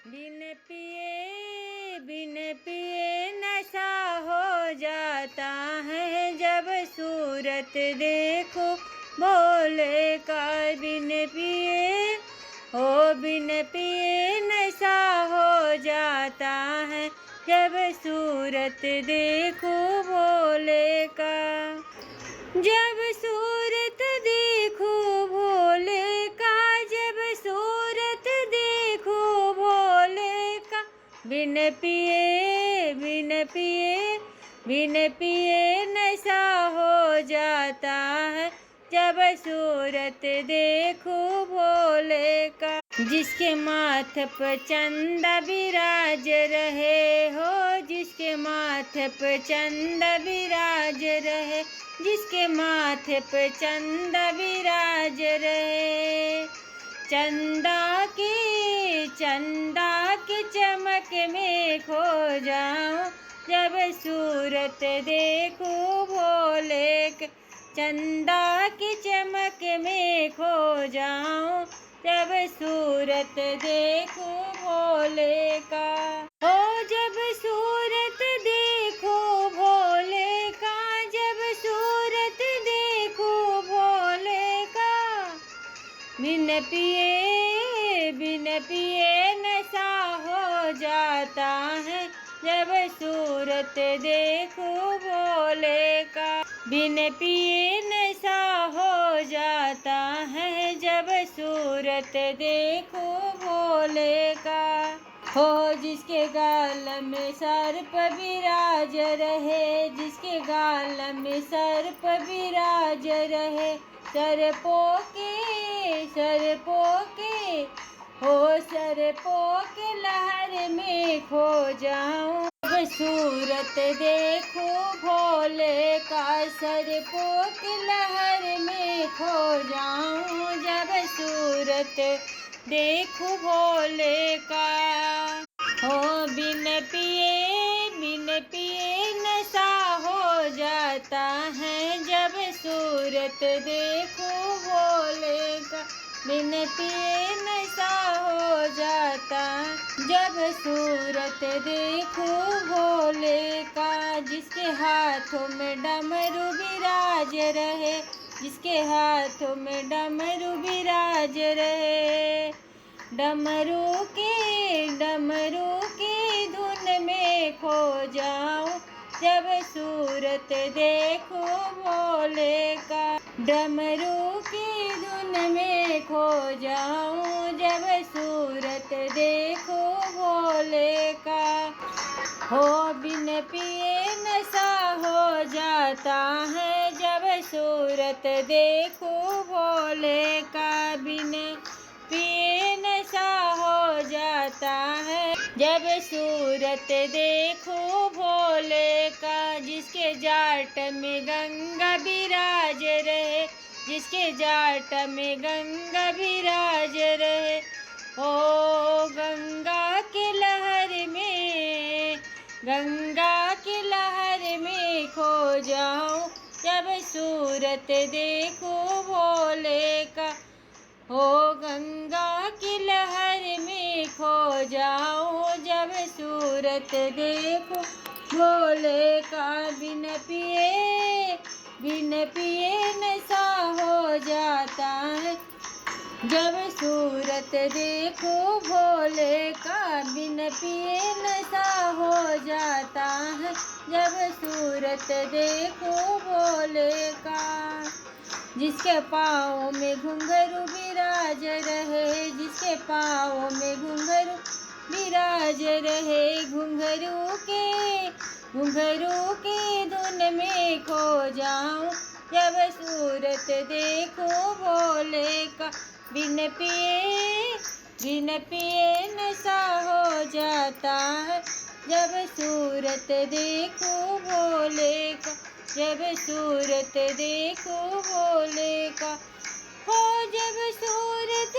बिन पिए नशा हो जाता है, जब सूरत देखो भोले का। बिन पिए नशा हो जाता है, जब सूरत देखो भोले का। जब सूरत देखो भोले का, जब सूरत देखो भोले का। बिन पिए नशा हो जाता है, जब सूरत देखो भोले का। जिसके माथे पर चंदा विराज रहे हो, जिसके माथे पर चंदा विराज रहे, जिसके माथे पर चंदा विराज रहे। चंदा के चमक में खो जाऊं, जब सूरत देखो भोले के। चंदा की चमक में खो जाऊं, जब सूरत देखो भोले का। हो जब सूरत देखो भोले का, जब सूरत देखो भोले का। बिन पिए नशा हो जाता है, जब सूरत देखो भोले का। बिन पिए नशा हो जाता है, जब सूरत देखो भोले का। हो जिसके गाल में सर्प विराज रहे, जिसके गाल में सर्प विराज रहे। सर्पों के लहर में खो जाऊं, जब सूरत देखो भोले का। सर्पों की लहर में खो जाऊं, जब सूरत देखो भोले का। हो बिन पिए नशा हो जाता है, जब सूरत देखो भोले का। बिन पिए नशा हो जाता, जब सूरत देखो भोले का। जिसके हाथों में डमरू विराज रहे, जिसके हाथों में डमरू विराज रहे। डमरू की धुन में खो जाऊं, जब सूरत देखो भोले का। डमरू की धुन में खो जाऊं, जब सूरत देखो भोले का। हो बिन पिए नशा हो जाता है, जब सूरत देखो भोले का। बिन पिए नशा हो जाता है, जब सूरत देखो भोले का। जिसके जाट में गंगा विराज रहे, जिसके जाट में गंगा विराज रहे। ओ गंगा की लहर में खो जाऊं, जब सूरत देखो भोले का। हो गंगा की लहर में खो जाऊं, जब सूरत देखो भोले का। बिन पिए नशा हो जाता है, जब सूरत देखो भोले का। बिन पिए नशा हो जाता है, जब सूरत देखो भोले का। जिसके पाँव में घुंघरू विराज रहे, जिसके पाँव में घुंघरू विराज रहे। घुंघरू के धुन में खो जाऊं, जब सूरत देखो भोले का। बिन पिए नशा हो जाता है, जब सूरत देखो भोले का। जब सूरत देखो भोले का। हो जब सूरत